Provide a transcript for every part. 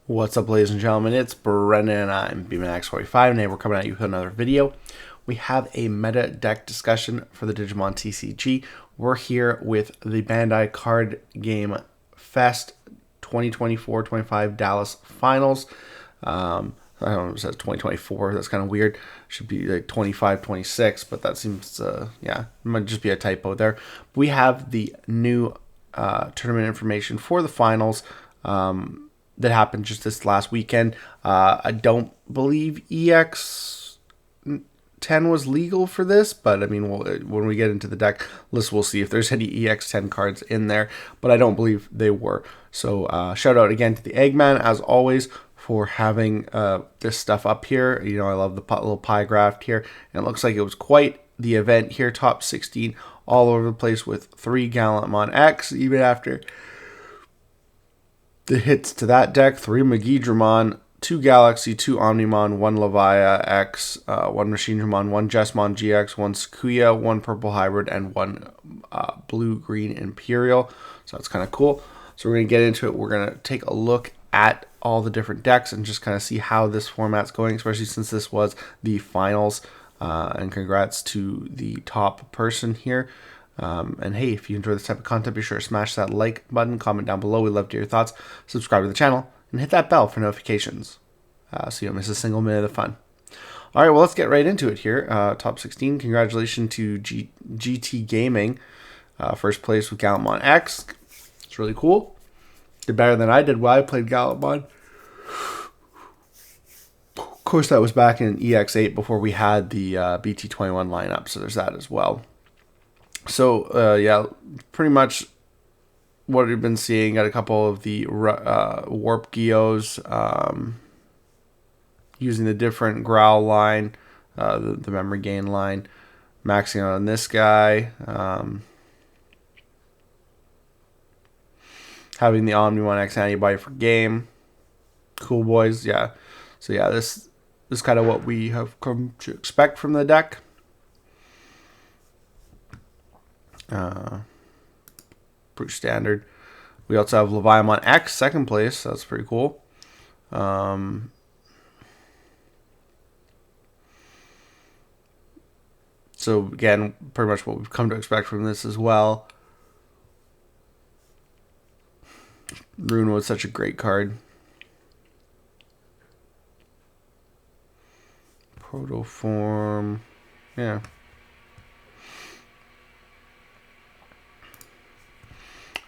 What's up, ladies and gentlemen? It's Brendan and I'm BMX45, and today we're coming at you with another video. We have a meta deck discussion for the Digimon TCG. We're here with the Bandai Card Game Fest 2024-25 Dallas Finals. I don't know if it says 2024. That's kind of weird. Should be like 25-26, but that seems, yeah, it might just be a typo there. We have the new tournament information for the finals. That happened just this last weekend. I don't believe EX10 was legal for this, but I mean, when we get into the deck list, we'll see if there's any EX10 cards in there, but I don't believe they were. So shout out again to the Eggman, as always, for having this stuff up here. You know, I love the little pie graph here, and it looks like it was quite the event here. Top 16 all over the place with 3 Galantmon X, even after the hits to that deck: 3 Magidramon, 2 Galaxy, 2 Omnimon, 1 Levia X, 1 Machinedramon, 1 Jesmon GX, 1 Sakuya, 1 Purple Hybrid, and 1 Blue-Green Imperial. So that's kind of cool. So we're going to get into it. We're going to take a look at all the different decks and just kind of see how this format's going, especially since this was the finals. And congrats to the top person here. And hey, if you enjoy this type of content, be sure to smash that like button, comment down below. We'd love to hear your thoughts. Subscribe to the channel and hit that bell for notifications so you don't miss a single minute of fun. All right, well, let's get right into it here. Top 16, congratulations to GT Gaming. First place with Galantmon X. It's really cool. Did better than I did while I played Galantmon. Of course, that was back in EX8 before we had the BT21 lineup, so there's that as well. So, yeah, pretty much what we've been seeing. Got a couple of the Warp Geos using the different Growl line, the Memory Gain line, maxing out on this guy. Having the Omnimon X-Antibody for game. Cool, boys, yeah. So, yeah, this is kind of what we have come to expect from the deck. Pretty standard. We also have Leviamon X, second place. That's pretty cool. So again, pretty much what we've come to expect from this as well. Rune was such a great card. Protoform, yeah.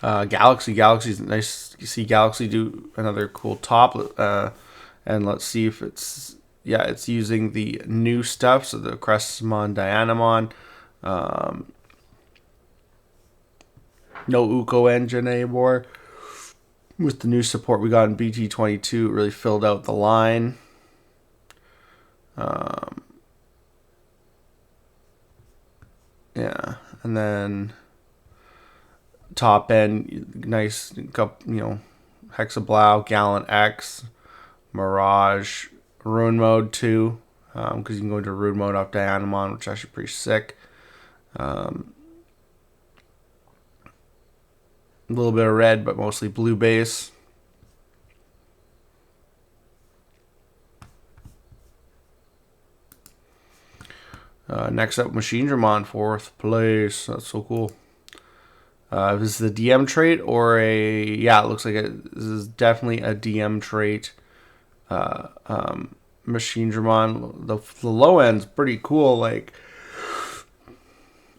Galaxy's nice. You see Galaxy do another cool top, and let's see if it's, yeah, it's using the new stuff. So the Crestmon, Dianamon, no Uko engine anymore. With the new support we got in BT22, it really filled out the line. Yeah, and then top end, nice, you know, Hexablau, Gallant X, Mirage, Rune Mode 2, because you can go into Rune Mode off Dianamon, which is actually pretty sick. A little bit of red, but mostly blue base. Next up, Machinedramon, 4th place. That's so cool. This is a DM trait or a, yeah, it looks like this is definitely a DM trait. Machinedramon, the low end's pretty cool. Like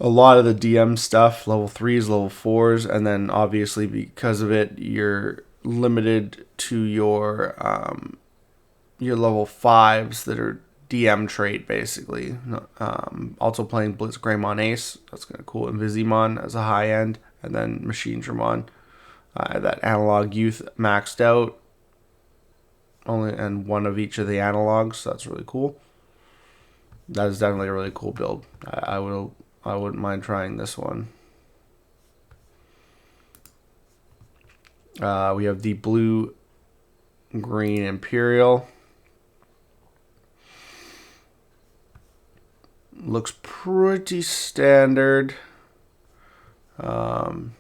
a lot of the DM stuff, level 3s, level 4s, and then obviously because of it, you're limited to your level 5s that are DM trait, basically. Also playing Blitz Greymon Ace. That's kind of cool. Invisimon as a high end. And then Machinedramon. That analog youth maxed out. And one of each of the analogs. So that's really cool. That is definitely a really cool build. I wouldn't mind trying this one. We have the Blue Green Imperial. Looks pretty standard. Playing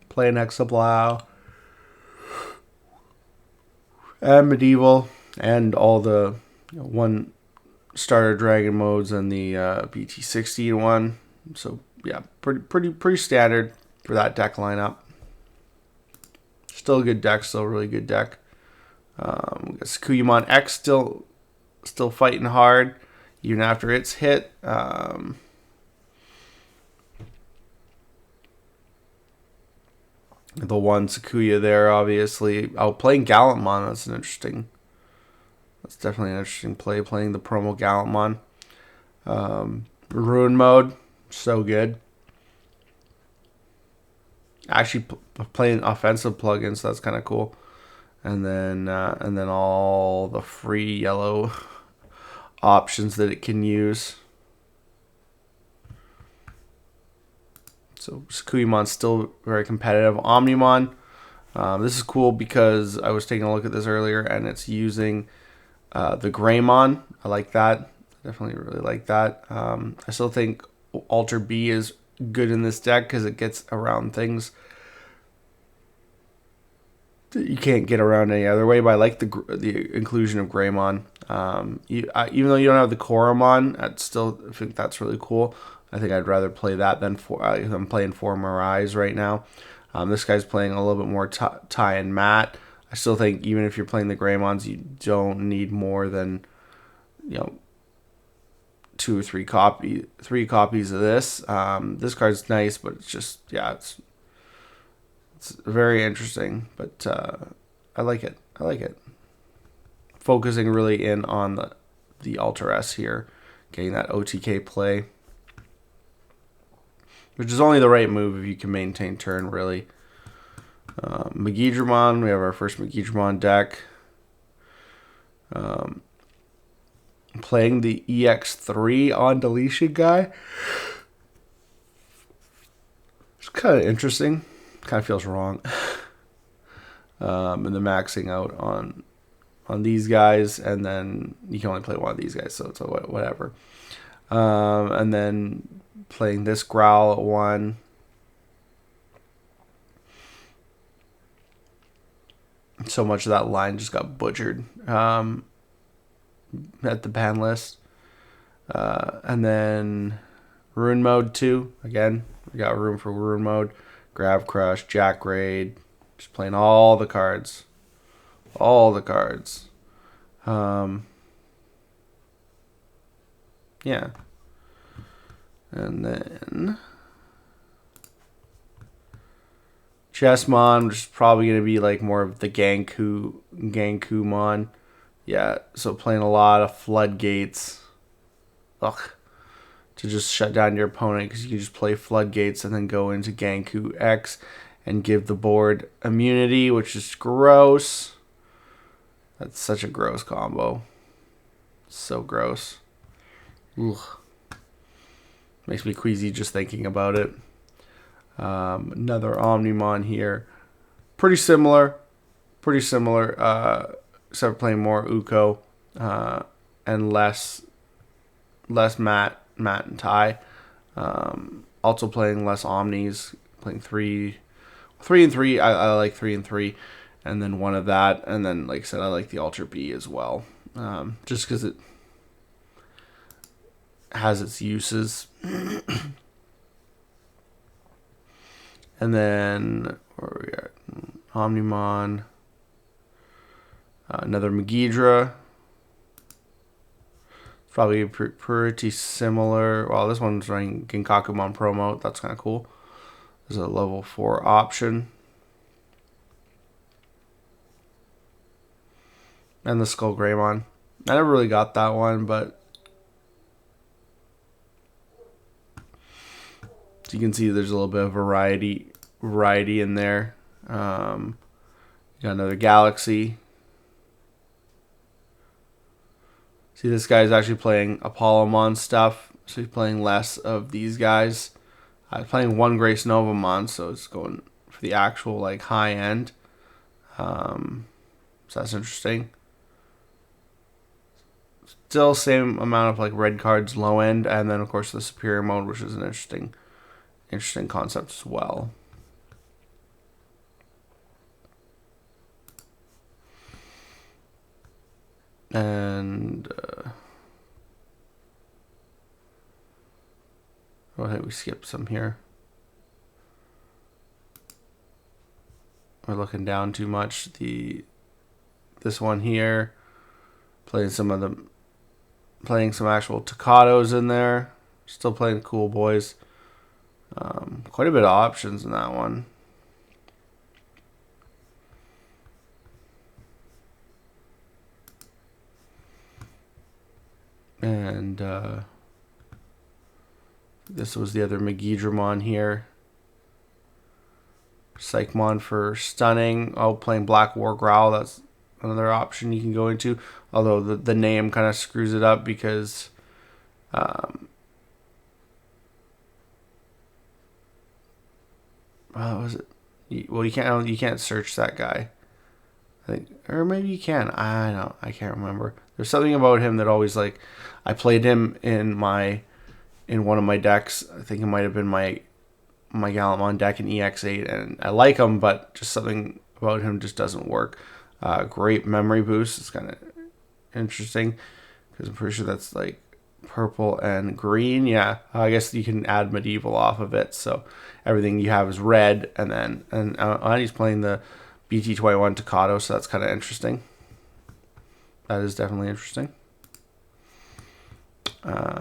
Hexablau. and medieval, and all the one starter dragon modes and the BT60 one. So yeah, pretty standard for that deck lineup. Still a good deck, still a really good deck. We got Digimon X still fighting hard even after its hit. The one Sakuya there, obviously. Oh, playing Gallantmon, that's definitely an interesting play, playing the promo Gallantmon. Ruin mode, so good. Actually playing offensive plugins, so that's kind of cool. And then all the free yellow options that it can use. So Sakuyamon's still very competitive. Omnimon, this is cool because I was taking a look at this earlier, and it's using the Greymon. I like that. I definitely really like that. I still think Alter B is good in this deck because it gets around things that you can't get around any other way. But I like the inclusion of Greymon. Even though you don't have the Koromon, I still think that's really cool. I think I'd rather play that than I'm playing for Mirais right now. This guy's playing a little bit more Ty and Matt. I still think even if you're playing the Greymons, you don't need more than 2 or 3 copies of this. This card's nice, but it's just it's very interesting. But I like it. Focusing really in on the Alter S here, getting that OTK play, which is only the right move if you can maintain turn, really. Megidramon, we have our first Megidramon deck. Playing the EX3 on deletion guy. It's kind of interesting. Kind of feels wrong. And then maxing out on these guys, and then you can only play one of these guys, so it's whatever. And then playing this Growl at 1. So much of that line just got butchered at the ban list. And then Ruin mode 2. Again, we got room for Ruin mode. Grab Crush, Jack Raid. Just playing all the cards. Yeah. And then Chessmon, which is probably going to be like more of the Gankumon. Yeah, so playing a lot of Floodgates. Ugh. To just shut down your opponent, because you can just play Floodgates and then go into Ganku X and give the board immunity, which is gross. That's such a gross combo. So gross. Ugh. Makes me queasy just thinking about it. Another Omnimon here. Pretty similar. Except for playing more Uko and less Matt and Ty. Also playing less Omnis. Playing 3 and 3. I like 3 and 3. And then 1 of that. And then, like I said, I like the Alter B as well. Just because it has its uses. And then, where are we at? Omnimon. Another Megidra. Probably pretty similar. Well, this one's running Ginkakumon promo. That's kind of cool. There's a level 4 option. And the Skull Greymon. I never really got that one, but so you can see there's a little bit of variety in there. You got another Galaxy. See, this guy's actually playing Apollomon stuff, so he's playing less of these guys. I'm playing 1 Grace Novamon, so it's going for the actual like high end. So that's interesting. Still same amount of like red cards low end, and then of course the superior mode, which is an interesting concept as well. And I think we skipped some here. We're looking down too much. This one here, playing some actual Takados in there. Still playing cool boys. Quite a bit of options in that one. And this was the other Digimon here. Psychmon for stunning. Oh, playing Black War Growl. That's another option you can go into. Although the name kind of screws it up because what was it? Well, you can't search that guy. I think, or maybe you can. I can't remember. There's something about him that always, like, I played him in one of my decks. I think it might have been my Gallantmon deck in EX8, and I like him, but just something about him just doesn't work. Great memory boost. It's kind of interesting because I'm pretty sure that's like purple and green. Yeah, I guess you can add medieval off of it, so everything you have is red. And he's playing the BT21 Takado, so that's kind of interesting. That is definitely interesting.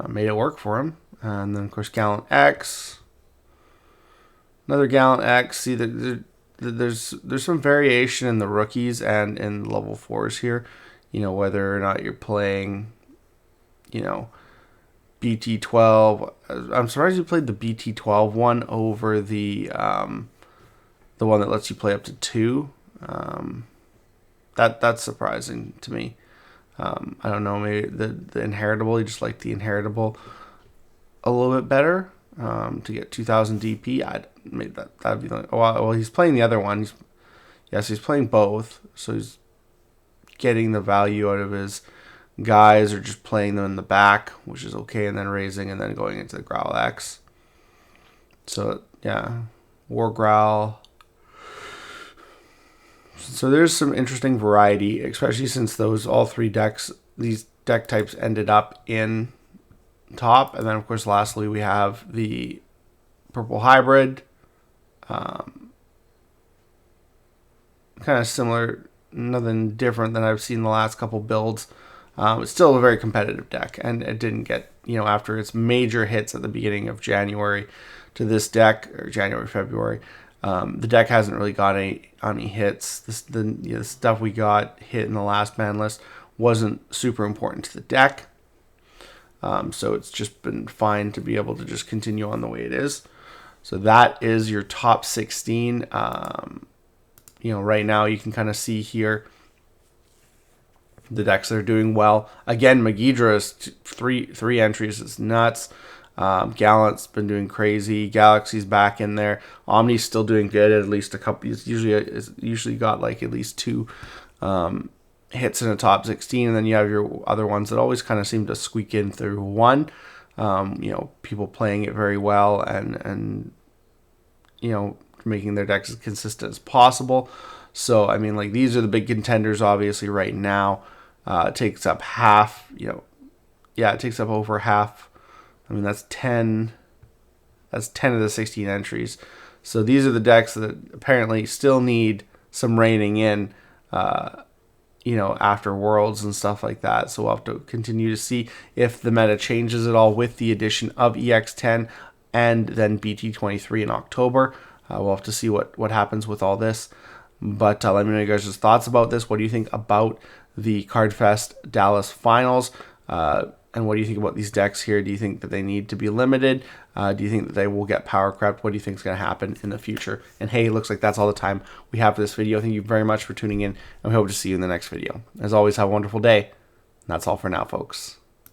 Made it work for him. And then, of course, Gallant X. Another Gallant X. See, there's some variation in the rookies and in level 4s here. You know, whether or not you're playing, you know, BT12. I'm surprised you played the BT12 one over the one that lets you play up to 2. That's surprising to me. I don't know, maybe the inheritable, you just like the inheritable a little bit better to get 2000 DP. That'd be like, well, he's playing the other one. He's playing both, so he's getting the value out of his guys or just playing them in the back, which is okay, and then raising and then going into the Growl X. So yeah, War Growl. So there's some interesting variety, especially since all three decks, these deck types ended up in top. And then, of course, lastly, we have the purple hybrid. Kind of similar, nothing different than I've seen the last couple builds. It's still a very competitive deck, and it didn't get, after its major hits at the beginning of January to this deck, or January, February, the deck hasn't really got any hits. The stuff we got hit in the last ban list wasn't super important to the deck. So it's just been fine to be able to just continue on the way it is. So that is your top 16. Right now you can kind of see here the decks that are doing well. Again, Megidra is three entries. It's nuts. Gallant's been doing crazy. Galaxy's back in there. Omni's still doing good. At least a couple. It's usually got like at least 2 hits in a top 16, and then you have your other ones that always kind of seem to squeak in through 1. People playing it very well and making their decks as consistent as possible. So I mean, like, these are the big contenders obviously right now. It takes up half. It takes up over half. I mean, that's 10 of the 16 entries. So these are the decks that apparently still need some reining in, after Worlds and stuff like that. So we'll have to continue to see if the meta changes at all with the addition of EX10 and then BT23 in October. We'll have to see what happens with all this. But let me know your guys' thoughts about this. What do you think about the CardFest Dallas Finals? And what do you think about these decks here? Do you think that they need to be limited? Do you think that they will get power crept? What do you think is going to happen in the future? And hey, it looks like that's all the time we have for this video. Thank you very much for tuning in, and we hope to see you in the next video. As always, have a wonderful day. And that's all for now, folks.